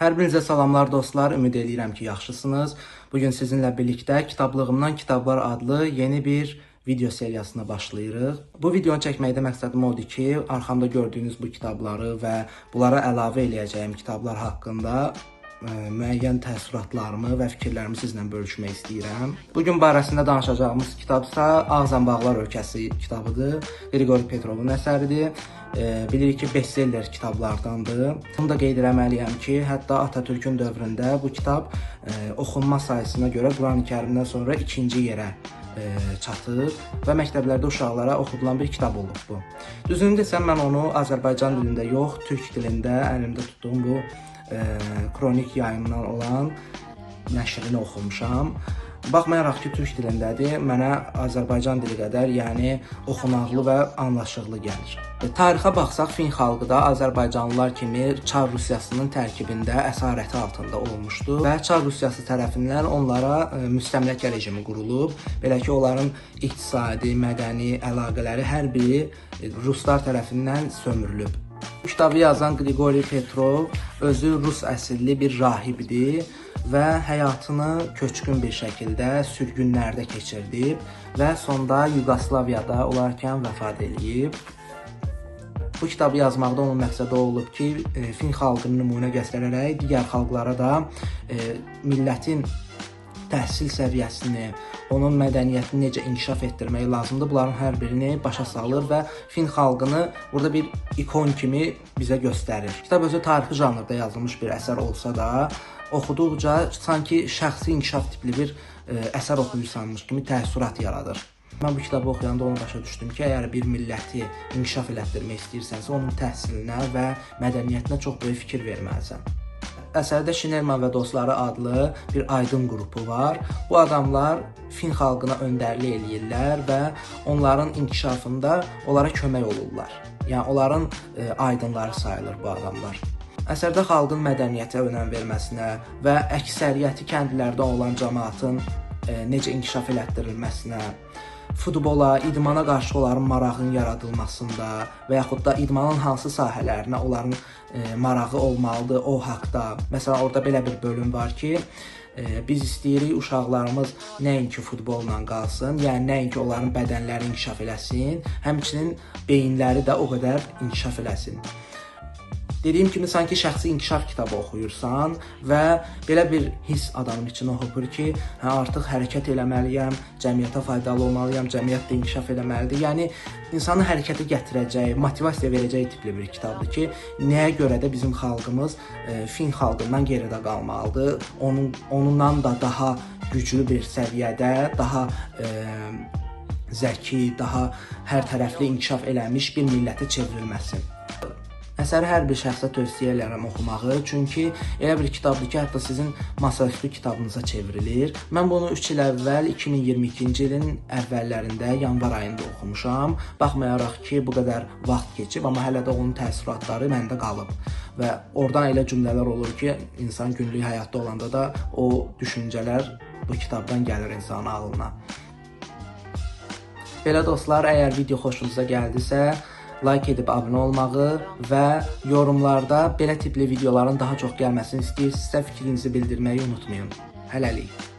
Hər birinizə salamlar dostlar, ümid edirəm ki, yaxşısınız. Bugün sizinlə birlikdə Kitablığımdan Kitablar adlı yeni bir video seriyasına başlayırıq. Bu videonu çəkməkdə məqsədim odur ki, arxamda gördüyünüz bu kitabları və bunlara əlavə eləyəcəyim kitablar haqqında müəyyən təəssüratlarımı və fikirlərimi sizlə bölüşmək istəyirəm. Bugün barəsində danışacağımız kitabsa Ağzənbağlar Ölkəsi kitabıdır. Qriqori Petrovun əsəridir. Bilirik ki, bestseller kitablardandır. Bunu da qeyd eləməliyəm ki, hətta Atatürkün dövründə bu kitab oxunma sayısına görə Qurani-Kərimdən sonra ikinci yerə çatır və məktəblərdə uşaqlara oxudulan bir kitab olub bu. Düzünü desəm, mən onu Azərbaycan dilində yox, türk dilində əlimdə tutduğum bu kronik yayımdan olan nəşrini oxumuşam. Baxmayaraq ki, türk dilindədir, mənə Azərbaycan dili qədər, yəni oxunaqlı və anlaşıqlı gəlir. Tarixə baxsaq, Fin xalqı da Azərbaycanlılar kimi Çar Rusiyasının tərkibində əsarəti altında olmuşdu və Çar Rusiyası tərəfindən onlara müstəmləkə rejimi qurulub. Belə ki, onların iqtisadi, mədəni əlaqələri hər biri Ruslar tərəfindən sömürülüb. Bu kitabı yazan Qriqori Petrov özü Rus əsilli bir rahibdir və həyatını köçkün bir şəkildə sürgünlərdə keçirdib və sonda Yuqoslaviyada olarkən vəfat edib. Bu kitabı yazmaqda onun məqsədi olub ki, Fin xalqını nümunə göstərərək digər xalqlara da millətin təhsil səviyyəsini, onun mədəniyyətini necə inkişaf etdirmək lazımdır, bunların hər birini başa salır və Fin xalqını burada bir ikon kimi bizə göstərir. Kitab özü tarixi janrda yazılmış bir əsər olsa da, oxuduqca sanki şəxsi inkişaf tipli bir əsər oxuyursanmış kimi təəssürat yaradır. Mən bu kitabı oxuyanda onu başa düşdüm ki, əgər bir milləti inkişaf elətdirmək istəyirsənsə, onun təhsilinə və mədəniyyətinə çox böyük fikir verməlisən. Əsərdə Şinerman və dostları adlı bir aydın qrupu var. Bu adamlar Fin xalqına öndərlik eləyirlər və onların inkişafında onlara kömək olurlar. Yəni, onların aydınları sayılır bu adamlar. Əsərdə xalqın mədəniyyətə önəm verməsinə və əksəriyyəti kəndlərdə olan cəmaatın necə inkişaf elətdirilməsinə, futbola, idmana qarşı onların marağının yaradılmasında və yaxud da idmanın hansı sahələrinə onların marağı olmalıdır o haqda. Məsələn, orada belə bir bölüm var ki, biz istəyirik uşaqlarımız nəinki futbolla qalsın, yəni nəinki onların bədənləri inkişaf eləsin, həmçinin beyinləri də o qədər inkişaf eləsin. Dediyim kimi, sanki şəxsi inkişaf kitabı oxuyursan və belə bir hiss adamın içinə hopur ki, artıq hərəkət eləməliyəm, cəmiyyətə faydalı olmalıyam, cəmiyyət də inkişaf eləməlidir. Yəni, insanı hərəkətə gətirəcək, motivasiya verəcək tipli bir kitabdır ki, nəyə görə də bizim xalqımız Fin xalqından geridə qalmalıdır, onundan da daha güclü bir səviyyədə, daha zəki, daha hər tərəfli inkişaf eləmiş bir millətə çevrilməsin. Əsəri hər bir şəxsə tövsiyə edirəm oxumağı, çünki elə bir kitabdır ki, hətta sizin masaüstü kitabınıza çevrilir. Mən bunu 3 il əvvəl, 2022-ci ilin əvvəllərində, yanvar ayında oxumuşam. Baxmayaraq ki, bu qədər vaxt keçib, amma hələ də onun təəssüratları məndə qalıb. Və oradan elə cümlələr olur ki, insan günlük həyatda olanda da o düşüncələr bu kitabdan gəlir insanın ağlına. Belə dostlar, əgər video xoşunuza gəldisə, like edib abunə olmağı və yorumlarda belə tipli videoların daha çox gəlməsini istəyirsinizsə fikrinizi bildirməyi unutmayın. Hələlik.